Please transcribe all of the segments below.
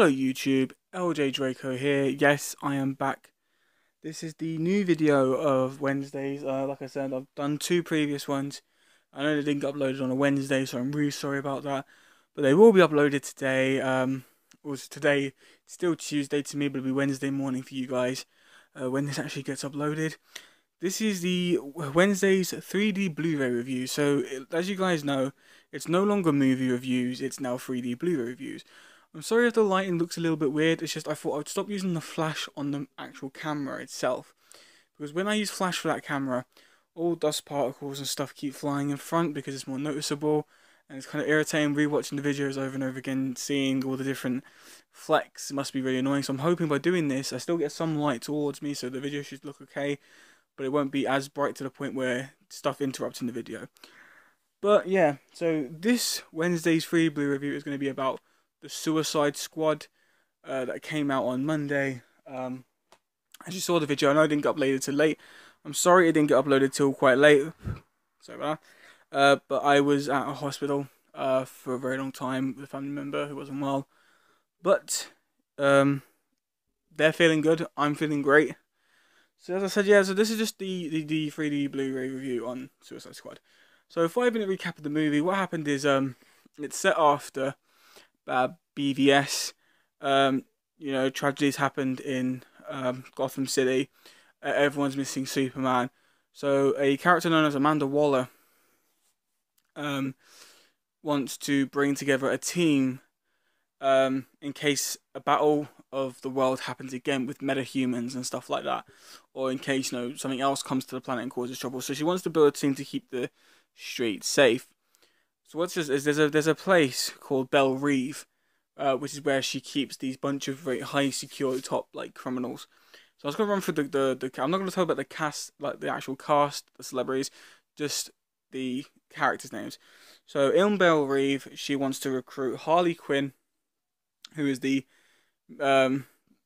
Hello YouTube, LJ Draco here. Yes, I am back. This is the new video of Wednesdays. Like I said, I've done two previous ones. I know they didn't get uploaded on a Wednesday, so I'm really sorry about that. But they will be uploaded today. Was today, it's still Tuesday to me, but it'll be Wednesday morning for you guys when this actually gets uploaded. This is the Wednesday's 3D Blu-ray review. So, as you guys know, it's no longer movie reviews, it's now 3D Blu-ray reviews. I'm sorry if the lighting looks a little bit weird, it's just I thought I'd stop using the flash on the actual camera itself. Because when I use flash for that camera, all dust particles and stuff keep flying in front because it's more noticeable. And it's kind of irritating rewatching the videos over and over again, seeing all the different flecks. It must be really annoying. So I'm hoping by doing this, I still get some light towards me, so the video should look okay. But it won't be as bright to the point where stuff interrupts in the video. But yeah, so this Wednesday's free Blu review is going to be about the Suicide Squad that came out on Monday. As you saw the video, I know it didn't get uploaded till late. I'm sorry it didn't get uploaded till quite late. Sorry about that. But I was at a hospital for a very long time with a family member who wasn't well. But they're feeling good. I'm feeling great. So as I said, yeah, so this is just the 3D Blu-ray review on Suicide Squad. So 5-minute recap of the movie. What happened is it's set after BVS. You know, tragedies happened in Gotham City. Everyone's missing Superman. So a character known as Amanda Waller wants to bring together a team in case a battle of the world happens again with metahumans and stuff like that, or in case, you know, something else comes to the planet and causes trouble. So she wants to build a team to keep the streets safe. So what's this is there's a place called Belle Reve, which is where she keeps these bunch of very high secure top like criminals. So I was gonna run through the I'm not gonna talk about the cast, like the actual cast, the celebrities, just the characters' names. So in Belle Reve, she wants to recruit Harley Quinn, who is the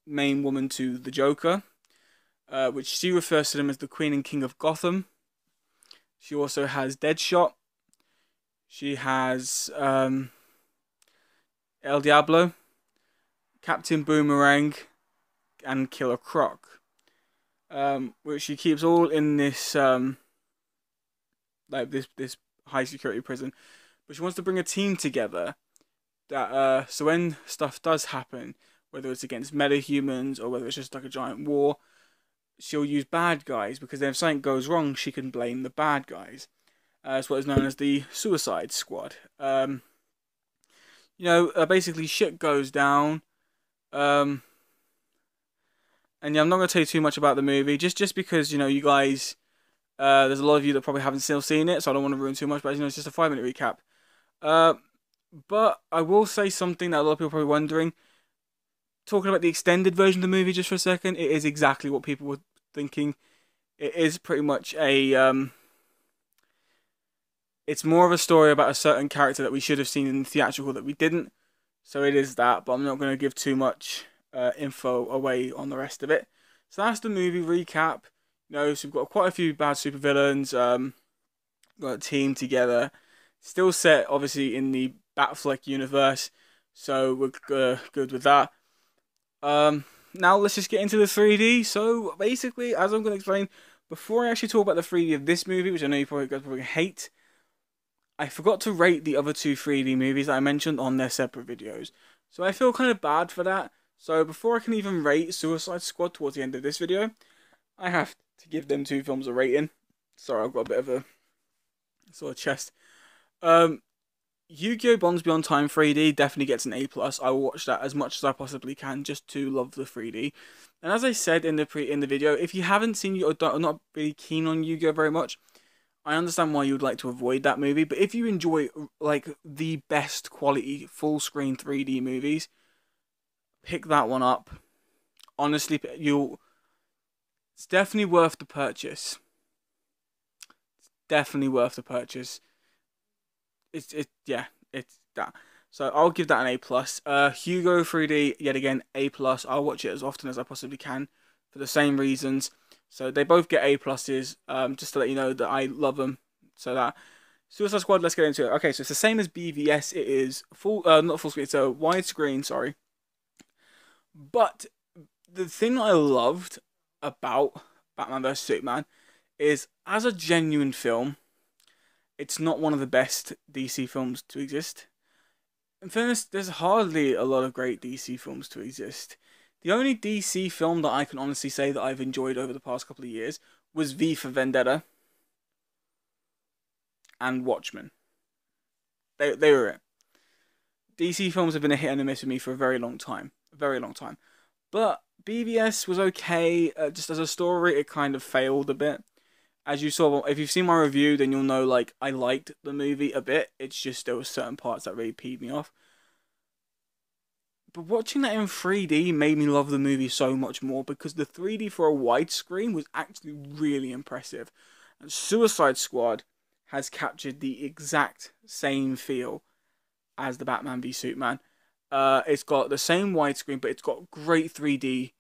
main woman to the Joker, which she refers to them as the Queen and King of Gotham. She also has Deadshot. She has El Diablo, Captain Boomerang, and Killer Croc, which she keeps all in this like this high security prison. But she wants to bring a team together that so when stuff does happen, whether it's against metahumans or whether it's just like a giant war, she'll use bad guys, because then if something goes wrong, she can blame the bad guys. It's what is known as the Suicide Squad. You know, basically shit goes down. And yeah, I'm not going to tell you too much about the movie, just because, you know, you guys, there's a lot of you that probably haven't still seen it, so I don't want to ruin too much, but you know, it's just a 5-minute recap. But I will say something that a lot of people are probably wondering. Talking about the extended version of the movie just for a second, it is exactly what people were thinking. It is pretty much a, it's more of a story about a certain character that we should have seen in the theatrical that we didn't. So it is that, but I'm not going to give too much info away on the rest of it. So that's the movie recap. You know, so we've got quite a few bad supervillains. Got a team together. Still set, obviously, in the Batfleck universe. So we're good with that. Now let's just get into the 3D. So basically, as I'm going to explain, before I actually talk about the 3D of this movie, which I know you probably hate, I forgot to rate the other two 3D movies that I mentioned on their separate videos. So I feel kind of bad for that. So before I can even rate Suicide Squad towards the end of this video, I have to give them two films a rating. Sorry, I've got a bit of a sort of chest. Yu-Gi-Oh! Bonds Beyond Time 3D definitely gets an A+. I will watch that as much as I possibly can just to love the 3D. And as I said in the video, if you haven't seen or are not really keen on Yu-Gi-Oh! Very much, I understand why you would like to avoid that movie. But if you enjoy like the best quality full screen 3D movies, pick that one up. Honestly, it's definitely worth the purchase. It's definitely worth the purchase. Yeah, it's that. So I'll give that an A+. Hugo 3D, yet again, A+. I'll watch it as often as I possibly can for the same reasons. So they both get A+, just to let you know that I love them. So that Suicide Squad, let's get into it. Okay, so it's the same as BVS. It is not full screen, it's a widescreen, sorry. But the thing I loved about Batman vs Superman is, as a genuine film, it's not one of the best DC films to exist. In fairness, there's hardly a lot of great DC films to exist. The only DC film that I can honestly say that I've enjoyed over the past couple of years was V for Vendetta and Watchmen. They were it. DC films have been a hit and a miss with me for a very long time. A very long time. But BVS was okay. Just as a story, it kind of failed a bit. As you saw, if you've seen my review, then you'll know, like, I liked the movie a bit. It's just there were certain parts that really peed me off. But watching that in 3D made me love the movie so much more, because the 3D for a widescreen was actually really impressive. And Suicide Squad has captured the exact same feel as the Batman v Superman. It's got the same widescreen, but it's got great 3D.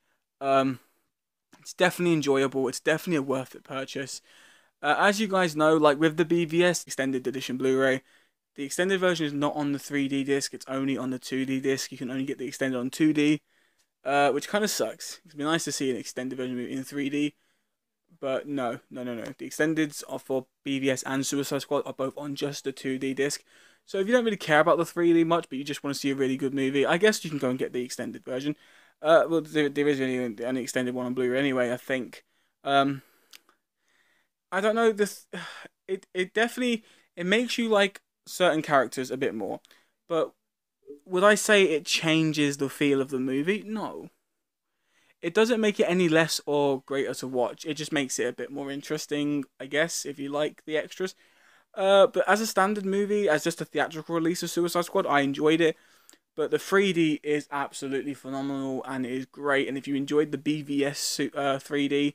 It's definitely enjoyable. It's definitely a worth it purchase. As you guys know, like with the BVS Extended Edition Blu-ray, the extended version is not on the 3D disc. It's only on the 2D disc. You can only get the extended on 2D, which kind of sucks. It'd be nice to see an extended version in 3D, but no. The extendeds are for BVS and Suicide Squad are both on just the 2D disc. So if you don't really care about the 3D much, but you just want to see a really good movie, I guess you can go and get the extended version. Well, there is really an extended one on Blu-ray anyway, I think. I don't know, it definitely, it makes you like certain characters a bit more, but would I say it changes the feel of the movie? No. It doesn't make it any less or greater to watch, it just makes it a bit more interesting, I guess, if you like the extras. But as a standard movie, as just a theatrical release of Suicide Squad, I enjoyed it. But the 3D is absolutely phenomenal and it is great. And if you enjoyed the BVS 3D,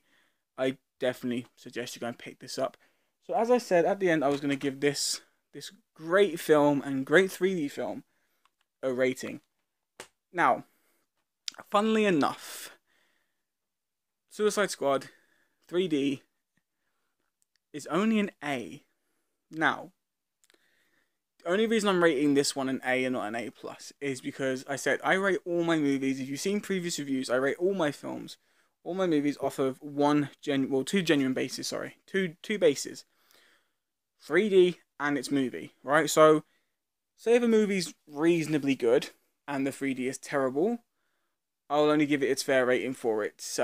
I definitely suggest you go and pick this up. So as I said, at the end, I was going to give this great film and great 3D film a rating. Now, funnily enough, Suicide Squad 3D is only an A. Now, the only reason I'm rating this one an A and not an A+ is because I said I rate all my movies. If you've seen previous reviews, I rate all my films, all my movies off of two genuine bases. Sorry, two bases: 3D and its movie. Right. So, say if a movie's reasonably good and the 3D is terrible, I'll only give it its fair rating for its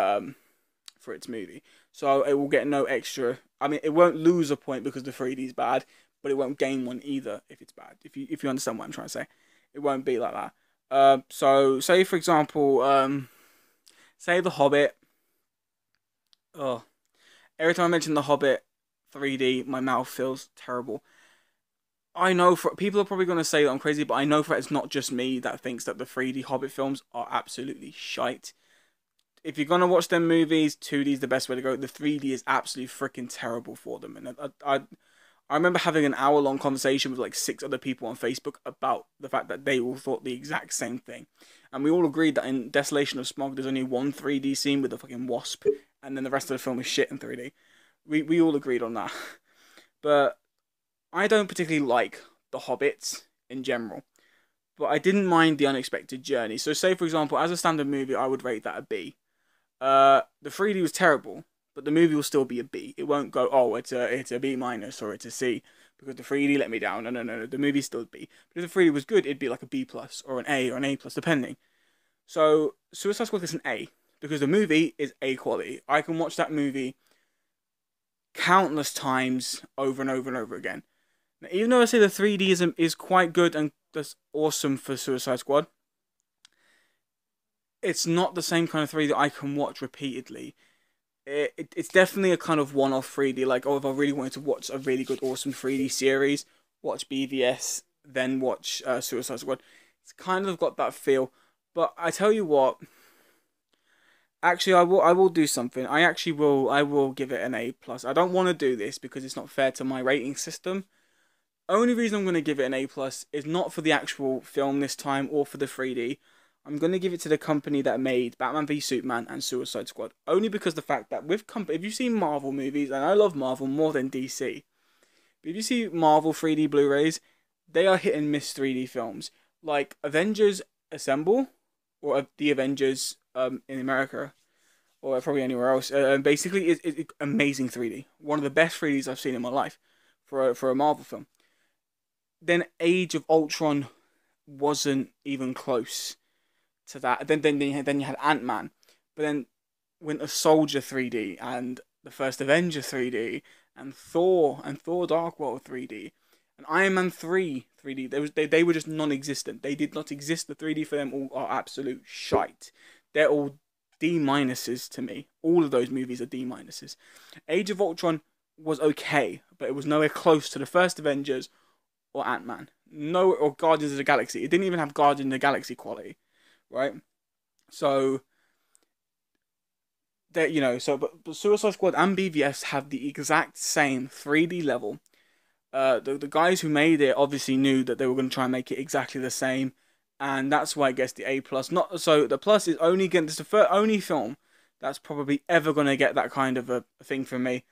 movie. So it will get no extra. I mean, it won't lose a point because the 3D is bad, but it won't gain one either if it's bad. If you understand what I'm trying to say, it won't be like that. So say for example, say The Hobbit. Oh, every time I mention The Hobbit 3D, my mouth feels terrible. I know people are probably going to say that I'm crazy, but I know for it's not just me that thinks that the 3D Hobbit films are absolutely shite. If you're going to watch them movies, 2D is the best way to go. The 3D is absolutely freaking terrible for them. And I remember having an hour-long conversation with like 6 other people on Facebook about the fact that they all thought the exact same thing. And we all agreed that in Desolation of Smog, there's only one 3D scene with a fucking wasp, and then the rest of the film is shit in 3D. We all agreed on that. But I don't particularly like The Hobbits in general. But I didn't mind The Unexpected Journey. So say, for example, as a standard movie, I would rate that a B. The 3D was terrible, but the movie will still be a B. It won't go, oh, it's a B- or it's a C because the 3D let me down. No. The movie's still a B. But if the 3D was good, it'd be like a B+ or an A or an A+, depending. So Suicide Squad is an A because the movie is A quality. I can watch that movie countless times over and over and over again. Now, even though I say the 3D is quite good and that's awesome for Suicide Squad, it's not the same kind of 3D that I can watch repeatedly. It's definitely a kind of one-off 3D. Like, oh, if I really wanted to watch a really good, awesome 3D series, watch BVS, then watch Suicide Squad. It's kind of got that feel. But I tell you what, actually, I will do something. I will give it an A+. I don't want to do this because it's not fair to my rating system. Only reason I'm going to give it an A+ is not for the actual film this time or for the 3D. I'm going to give it to the company that made Batman v Superman and Suicide Squad. Only because the fact that if you've seen Marvel movies, and I love Marvel more than DC, but if you see Marvel 3D Blu-rays, they are hit and miss 3D films. Like Avengers Assemble or the Avengers in America, or probably anywhere else. Basically, it's amazing 3D. One of the best 3Ds I've seen in my life for a Marvel film. Then Age of Ultron wasn't even close to that. Then you had Ant-Man, but then Winter Soldier 3D and the first Avenger 3D and Thor Dark World 3D and Iron Man 3 3D. They were just non-existent. They did not exist. The 3D for them all are absolute shite. They're all D minuses to me. All of those movies are D minuses. Age of Ultron was okay, but it was nowhere close to the first Avengers or Ant-Man. No, or Guardians of the Galaxy. It didn't even have Guardians of the Galaxy quality, right? So that, but Suicide Squad and BVS have the exact same 3D level. The guys who made it obviously knew that they were going to try and make it exactly the same, and that's why it gets the A plus. Not so the plus is only getting this is the only film that's probably ever going to get that kind of a thing from me.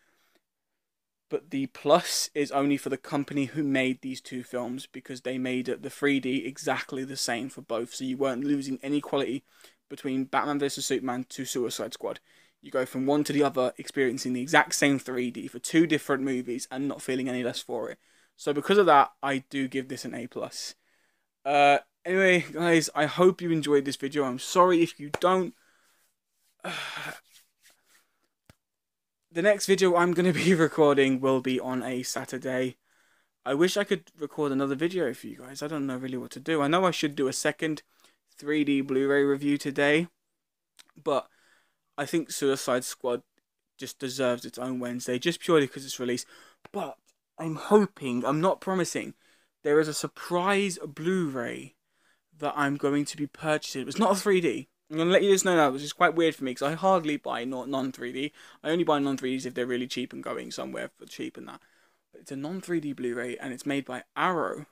But the plus is only for the company who made these two films, because they made the 3D exactly the same for both, so you weren't losing any quality between Batman vs Superman to Suicide Squad. You go from one to the other, experiencing the exact same 3D for two different movies and not feeling any less for it. So because of that, I do give this an A+. Anyway, guys, I hope you enjoyed this video. I'm sorry if you don't. The next video I'm going to be recording will be on a Saturday. I wish I could record another video for you guys. I don't know really what to do. I know I should do a second 3D Blu-ray review today, but I think Suicide Squad just deserves its own Wednesday, just purely because it's released. But I'm hoping, I'm not promising, there is a surprise Blu-ray that I'm going to be purchasing. It's not a 3D. I'm going to let you guys know now, which is quite weird for me, because I hardly buy non-3D. I only buy non-3Ds if they're really cheap and going somewhere for cheap and that. But it's a non-3D Blu-ray, and it's made by Arrow.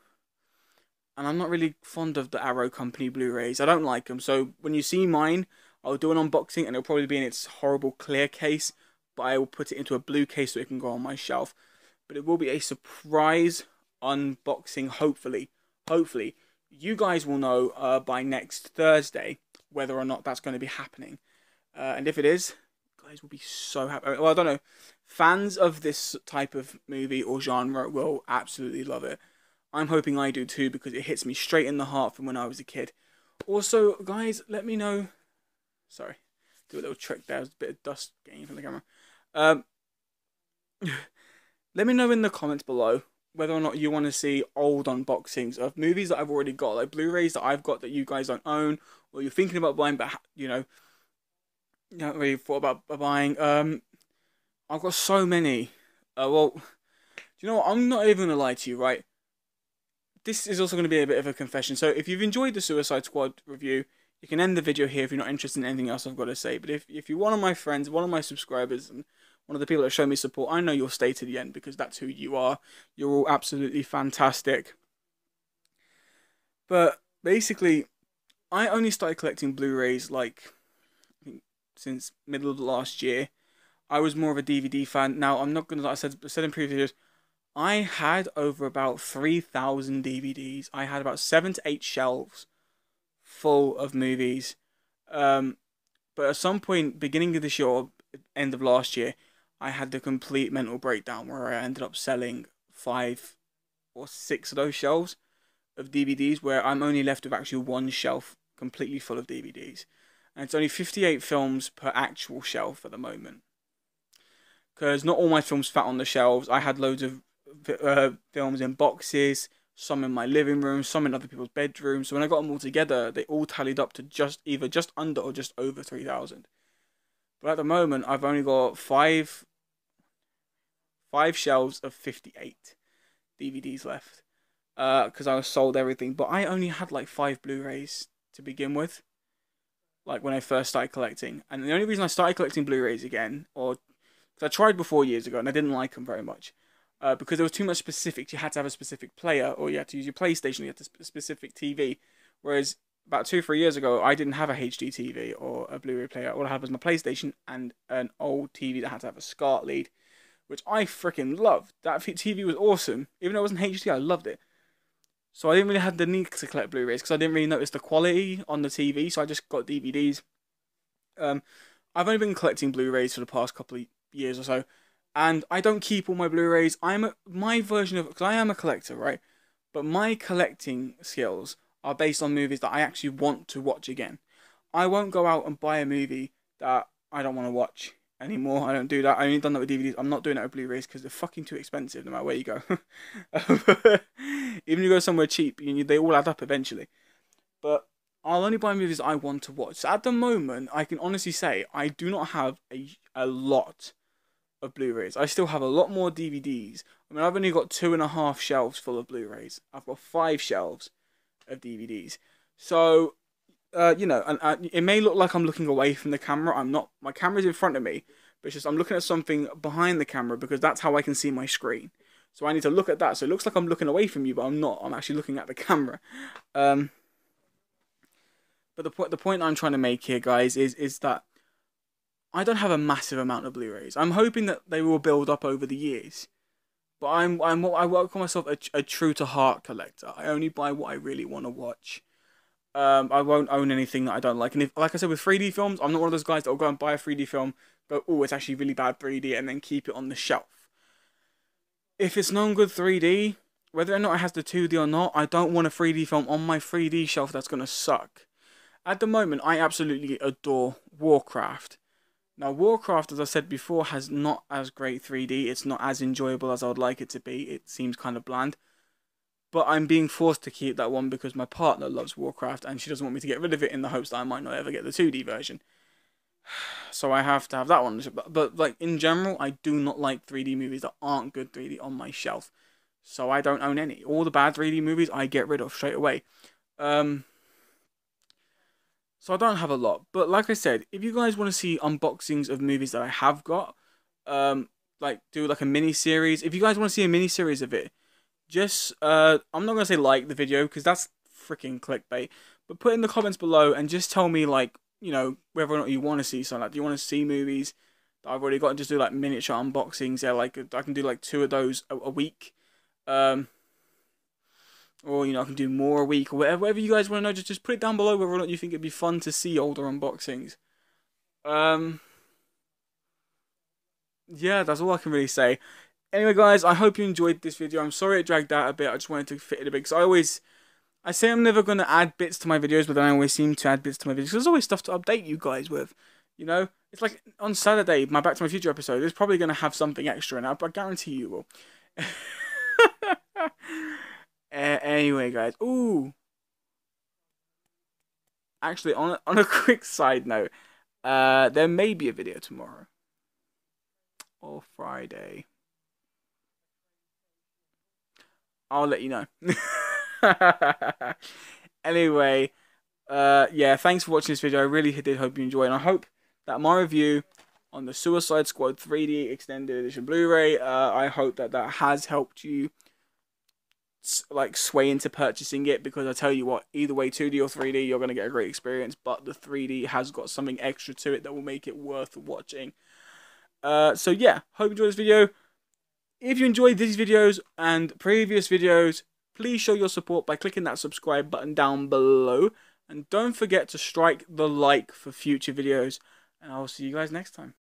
And I'm not really fond of the Arrow company Blu-rays. I don't like them. So when you see mine, I'll do an unboxing, and it'll probably be in its horrible clear case, but I will put it into a blue case so it can go on my shelf. But it will be a surprise unboxing, hopefully. Hopefully. You guys will know by next Thursday whether or not that's going to be happening. And if it is, guys will be so happy. Well, I don't know. Fans of this type of movie or genre will absolutely love it. I'm hoping I do too, because it hits me straight in the heart from when I was a kid. Also, guys, let me know. Sorry, do a little trick there. There's a bit of dust getting from the camera. Let me know in the comments below whether or not you want to see old unboxings of movies that I've already got, like Blu-rays that I've got that you guys don't own, or you're thinking about buying, but you haven't really thought about buying. I've got so many. Well, do you know what? I'm not even gonna lie to you, right? This is also going to be a bit of a confession. So if you've enjoyed the Suicide Squad review, you can end the video here if you're not interested in anything else I've got to say. But if you're one of my friends, one of my subscribers, and one of the people that show me support, I know you'll stay to the end, because that's who you are. You're all absolutely fantastic. But basically, I only started collecting Blu-rays like since middle of last year. I was more of a DVD fan. Now, I'm not going to, like I said in previous videos, I had over about 3,000 DVDs. I had about 7 to 8 shelves full of movies. But at some point, beginning of this year or end of last year, I had the complete mental breakdown where I ended up selling 5 or 6 of those shelves of DVDs, where I'm only left with actually one shelf completely full of DVDs. And it's only 58 films per actual shelf at the moment, because not all my films sat on the shelves. I had loads of films in boxes, some in my living room, some in other people's bedrooms. So when I got them all together, they all tallied up to either just under or just over 3,000. But at the moment, I've only got five shelves of 58 DVDs left, because I sold everything. But I only had like 5 Blu-rays to begin with, like when I first started collecting. And the only reason I started collecting Blu-rays again, or because I tried before years ago and I didn't like them very much, because there was too much specifics. You had to have a specific player, or you had to use your PlayStation, you had a specific TV. Whereas about 2-3 years ago, I didn't have a HD TV or a Blu-ray player. All I had was my PlayStation and an old TV that had to have a SCART lead, which I freaking loved. That TV was awesome. Even though it wasn't HD, I loved it. So I didn't really have the need to collect Blu-rays because I didn't really notice the quality on the TV, so I just got DVDs. I've only been collecting Blu-rays for the past couple of years or so, and I don't keep all my Blu-rays. My version of, because I am a collector, right? But my collecting skills are based on movies that I actually want to watch again. I won't go out and buy a movie that I don't want to watch anymore. I don't do that. I only done that with DVDs. I'm not doing it with Blu-rays because they're fucking too expensive no matter where you go. Even if you go somewhere cheap, they all add up eventually. But I'll only buy movies I want to watch. So at the moment, I can honestly say I do not have a lot of Blu-rays. I still have a lot more DVDs. I mean, I've only got 2.5 shelves full of Blu-rays. I've got 5 shelves of DVDs. So, and it may look like I'm looking away from the camera. I'm not. My camera's in front of me, but it's just I'm looking at something behind the camera because that's how I can see my screen. So I need to look at that. So it looks like I'm looking away from you, but I'm not. I'm actually looking at the camera. But the point I'm trying to make here, guys, is that I don't have a massive amount of Blu-rays. I'm hoping that they will build up over the years. But I call myself a true to heart collector. I only buy what I really want to watch. I won't own anything that I don't like. And like I said, with 3D films, I'm not one of those guys that will go and buy a 3D film, go, oh, it's actually really bad 3D, and then keep it on the shelf. If it's non good 3D, whether or not it has the 2D or not, I don't want a 3D film on my 3D shelf that's going to suck. At the moment, I absolutely adore Warcraft. Now, Warcraft, as I said before, has not as great 3D. It's not as enjoyable as I would like it to be. It seems kind of bland. But I'm being forced to keep that one because my partner loves Warcraft and she doesn't want me to get rid of it in the hopes that I might not ever get the 2D version. So I have to have that one. But like in general, I do not like 3D movies that aren't good 3D on my shelf. So I don't own any. All the bad 3D movies I get rid of straight away. So I don't have a lot. But like I said, if you guys want to see unboxings of movies that I have got, like do like a mini series. If you guys want to see a mini series of it, just I'm not gonna say like the video because that's freaking clickbait. But put in the comments below and just tell me like whether or not you want to see something. Like, do you want to see movies that I've already got and just do like miniature unboxings? Yeah, like I can do like 2 of those a week. Or, I can do more a week, or whatever you guys want to know. Just put it down below whether or not you think it'd be fun to see older unboxings. Yeah, that's all I can really say. Anyway, guys, I hope you enjoyed this video. I'm sorry it dragged out a bit. I just wanted to fit it a bit, because I say I'm never going to add bits to my videos, but then I always seem to add bits to my videos. There's always stuff to update you guys with, It's like on Saturday, my Back to My Future episode is probably going to have something extra in it. I guarantee you will. Anyway, guys. Ooh. Actually, on a quick side note, there may be a video tomorrow. Or Friday. I'll let you know. Anyway, yeah, thanks for watching this video. I really did hope you enjoyed, and I hope that my review on the Suicide Squad 3D Extended Edition Blu-ray, I hope that has helped you like sway into purchasing it, because I tell you what, either way, 2D or 3D, you're going to get a great experience, but the 3D has got something extra to it that will make it worth watching. So yeah, hope you enjoyed this video. If you enjoyed these videos and previous videos, please show your support by clicking that subscribe button down below, and don't forget to strike the like for future videos, and I will see you guys next time.